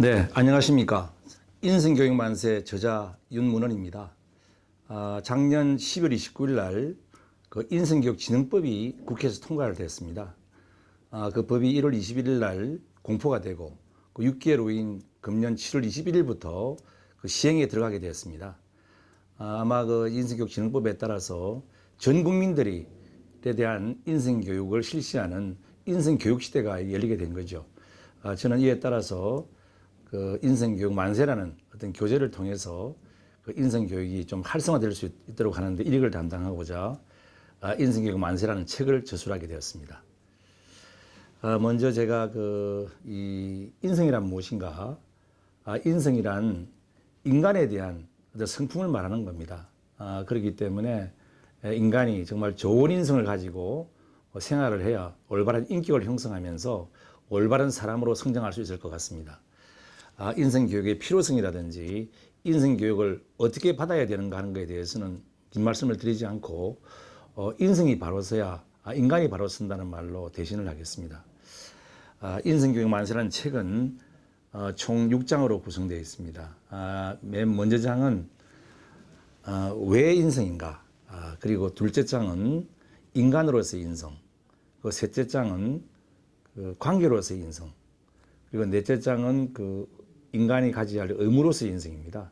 네, 안녕하십니까. 인성교육 만세 저자 윤문원입니다. 작년 10월 29일 날 그 인성교육진흥법이 국회에서 통과를 됐습니다. 그 법이 1월 21일 날 공포가 되고 그 6개월 후인 금년 7월 21일부터 그 시행에 들어가게 되었습니다. 아마 그 인성교육진흥법에 따라서 전 국민들이 에 대한 인성교육을 실시하는 인성교육 시대가 열리게 된 거죠. 저는 이에 따라서 그 인성교육 만세라는 어떤 교재를 통해서 그 인성교육이 좀 활성화될 수 있도록 하는데 일익을 담당하고자 인성교육 만세라는 책을 저술하게 되었습니다. 먼저 제가 이 인성이란 무엇인가? 인성이란 인간에 대한 어떤 성품을 말하는 겁니다. 그렇기 때문에 인간이 정말 좋은 인성을 가지고 생활을 해야 올바른 인격을 형성하면서 올바른 사람으로 성장할 수 있을 것 같습니다. 인성교육의 필요성이라든지 인성교육을 어떻게 받아야 되는가 하는 것에 대해서는 긴 말씀을 드리지 않고 인성이 바로 서야 인간이 바로 선다는 말로 대신을 하겠습니다. 인성교육 만세라는 책은 총 6장으로 구성되어 있습니다. 맨 먼저 장은 왜 인성인가, 그리고 둘째 장은 인간으로서의 인성, 그 셋째 장은 그 관계로서의 인성, 그리고 넷째 장은 그 인간이 가져야 할 의무로서의 인성입니다.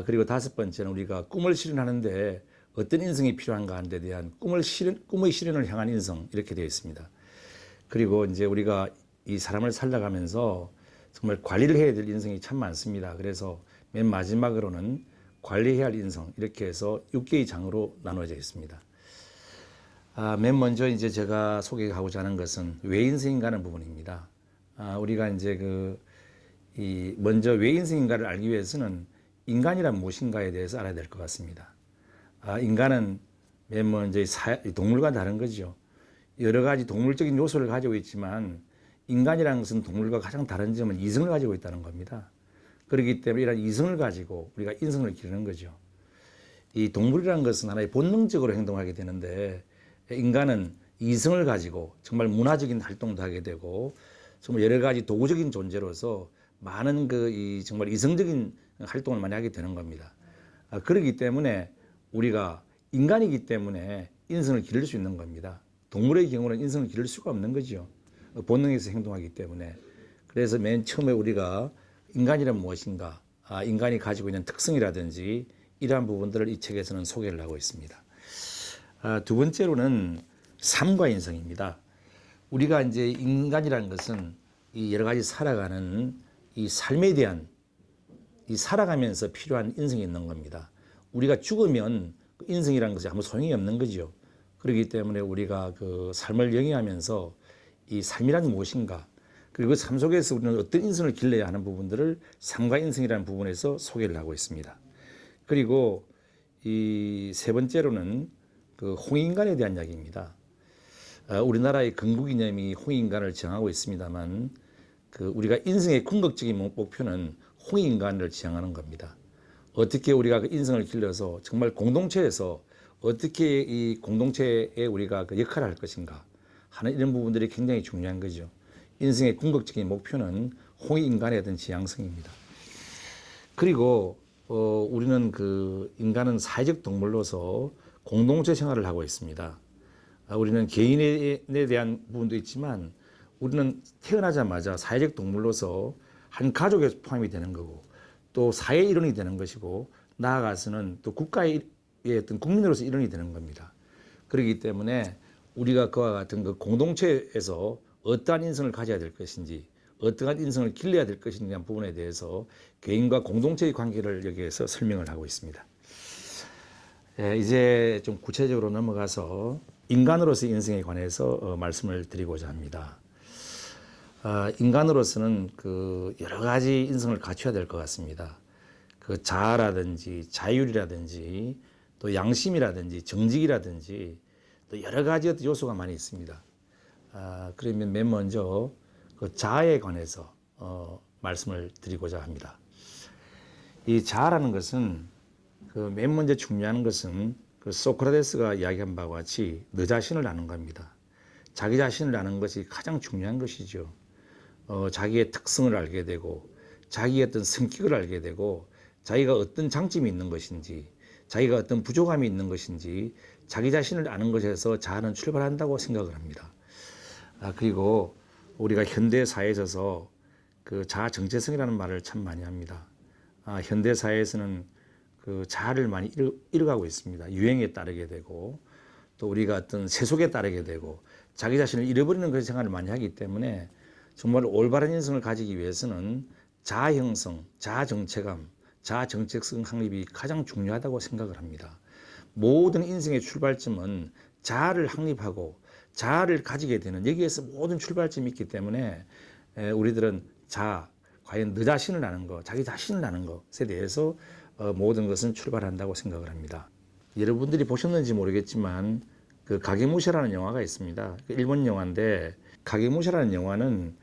그리고 다섯 번째는 우리가 꿈을 실현하는데 어떤 인성이 필요한가 하는 데 대한 꿈의 실현을 향한 인성, 이렇게 되어 있습니다. 그리고 이제 우리가 이 사람을 살아가면서 정말 관리를 해야 될 인성이 참 많습니다. 그래서 맨 마지막으로는 관리해야 할 인성, 이렇게 해서 6개의 장으로 나눠져 있습니다. 맨 먼저 이제 제가 소개하고자 하는 것은 왜 인성인가 하는 부분입니다. 우리가 이제 먼저 왜 인성인가를 알기 위해서는 인간이란 무엇인가에 대해서 알아야 될 것 같습니다. 인간은 맨 먼저 동물과 다른 거죠. 여러 가지 동물적인 요소를 가지고 있지만 인간이라는 것은 동물과 가장 다른 점은 이성을 가지고 있다는 겁니다. 그렇기 때문에 이런 이성을 가지고 우리가 인성을 기르는 거죠. 이 동물이라는 것은 하나의 본능적으로 행동하게 되는데 인간은 이성을 가지고 정말 문화적인 활동도 하게 되고 정말 여러 가지 도구적인 존재로서 많은 정말 이성적인 활동을 많이 하게 되는 겁니다. 그렇기 때문에 우리가 인간이기 때문에 인성을 기를 수 있는 겁니다. 동물의 경우는 인성을 기를 수가 없는 거죠. 본능에서 행동하기 때문에. 그래서 맨 처음에 우리가 인간이란 무엇인가, 인간이 가지고 있는 특성이라든지 이러한 부분들을 이 책에서는 소개를 하고 있습니다. 두 번째로는 삶과 인성입니다. 우리가 이제 인간이라는 것은 이 여러 가지 살아가는 이 삶에 대한 이 살아가면서 필요한 인성이 있는 겁니다. 우리가 죽으면 그 인성이라는 것이 아무 소용이 없는 거죠. 그렇기 때문에 우리가 그 삶을 영위하면서 이 삶이란 무엇인가, 그리고 그 삶 속에서 우리는 어떤 인성을 길러야 하는 부분들을 삶과 인성이라는 부분에서 소개를 하고 있습니다. 그리고 이 세 번째로는 그 홍익인간에 대한 이야기입니다. 우리나라의 건국이념이 홍익인간을 정하고 있습니다만 우리가 인생의 궁극적인 목표는 홍익인간을 지향하는 겁니다. 어떻게 우리가 그 인성을 길러서 정말 공동체에서 어떻게 이 공동체에 우리가 그 역할을 할 것인가 하는 이런 부분들이 굉장히 중요한 거죠. 인생의 궁극적인 목표는 홍익인간의 어떤 지향성입니다. 그리고 우리는 인간은 사회적 동물로서 공동체 생활을 하고 있습니다. 우리는 개인에 대한 부분도 있지만 우리는 태어나자마자 사회적 동물로서 한 가족에 포함이 되는 거고 또 사회의 일원이 되는 것이고 나아가서는 또 국가의 어떤 국민으로서 일원이 되는 겁니다. 그렇기 때문에 우리가 그와 같은 그 공동체에서 어떠한 인성을 가져야 될 것인지 어떠한 인성을 길러야 될 것인지 하는 부분에 대해서 개인과 공동체의 관계를 여기에서 설명을 하고 있습니다. 이제 좀 구체적으로 넘어가서 인간으로서의 인성에 관해서 말씀을 드리고자 합니다. 인간으로서는 여러 가지 인성을 갖춰야 될 것 같습니다. 자아라든지 자율이라든지 또 양심이라든지 정직이라든지 또 여러 가지 요소가 많이 있습니다. 그러면 맨 먼저 자아에 관해서 말씀을 드리고자 합니다. 이 자아라는 것은 맨 먼저 중요한 것은 소크라테스가 이야기한 바와 같이 너 자신을 아는 겁니다. 자기 자신을 아는 것이 가장 중요한 것이죠. 자기의 특성을 알게 되고 자기의 어떤 성격을 알게 되고 자기가 어떤 장점이 있는 것인지 자기가 어떤 부족함이 있는 것인지 자기 자신을 아는 것에서 자아는 출발한다고 생각을 합니다. 그리고 우리가 현대 사회에 있어서 그 자아 정체성이라는 말을 참 많이 합니다. 현대 사회에서는 그 자아를 많이 잃어가고 있습니다. 유행에 따르게 되고 또 우리가 어떤 세속에 따르게 되고 자기 자신을 잃어버리는 그런 생활을 많이 하기 때문에 정말 올바른 인생을 가지기 위해서는 자아 형성, 자아 정체감, 자아 정체성 확립이 가장 중요하다고 생각을 합니다. 모든 인생의 출발점은 자아를 확립하고 자아를 가지게 되는 여기에서 모든 출발점이 있기 때문에 우리들은 자아, 과연 너 자신을 아는 것, 자기 자신을 아는 것에 대해서 모든 것은 출발한다고 생각을 합니다. 여러분들이 보셨는지 모르겠지만 그 가게무샤라는 영화가 있습니다. 일본 영화인데 가게무샤라는 영화는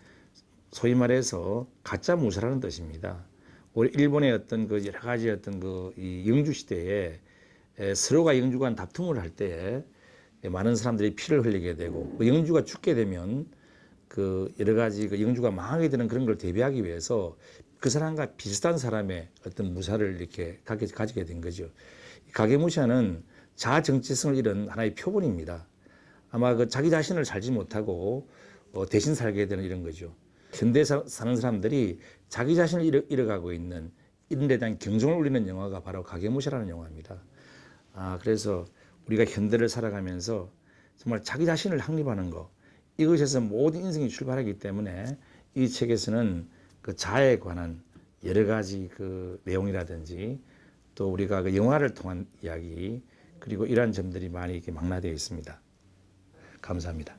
소위 말해서 가짜 무샤라는 뜻입니다. 우리 일본의 어떤 그 여러 가지 어떤 이 영주 시대에 서로가 영주 간 다툼을 할 때에 많은 사람들이 피를 흘리게 되고 그 영주가 죽게 되면 그 여러 가지 그 영주가 망하게 되는 그런 걸 대비하기 위해서 그 사람과 비슷한 사람의 어떤 무사를 이렇게 가지게 된 거죠. 가게무샤는 자아 정체성을 잃은 하나의 표본입니다. 아마 그 자기 자신을 살지 못하고 대신 살게 되는 이런 거죠. 현대에 사는 사람들이 자기 자신을 잃어가고 있는 이런 데 대한 경종을 울리는 영화가 바로 가게무샤라는 영화입니다. 그래서 우리가 현대를 살아가면서 정말 자기 자신을 확립하는 것, 이것에서 모든 인생이 출발하기 때문에 이 책에서는 그 자아에 관한 여러 가지 그 내용이라든지 또 우리가 그 영화를 통한 이야기 그리고 이러한 점들이 많이 이렇게 망라되어 있습니다. 감사합니다.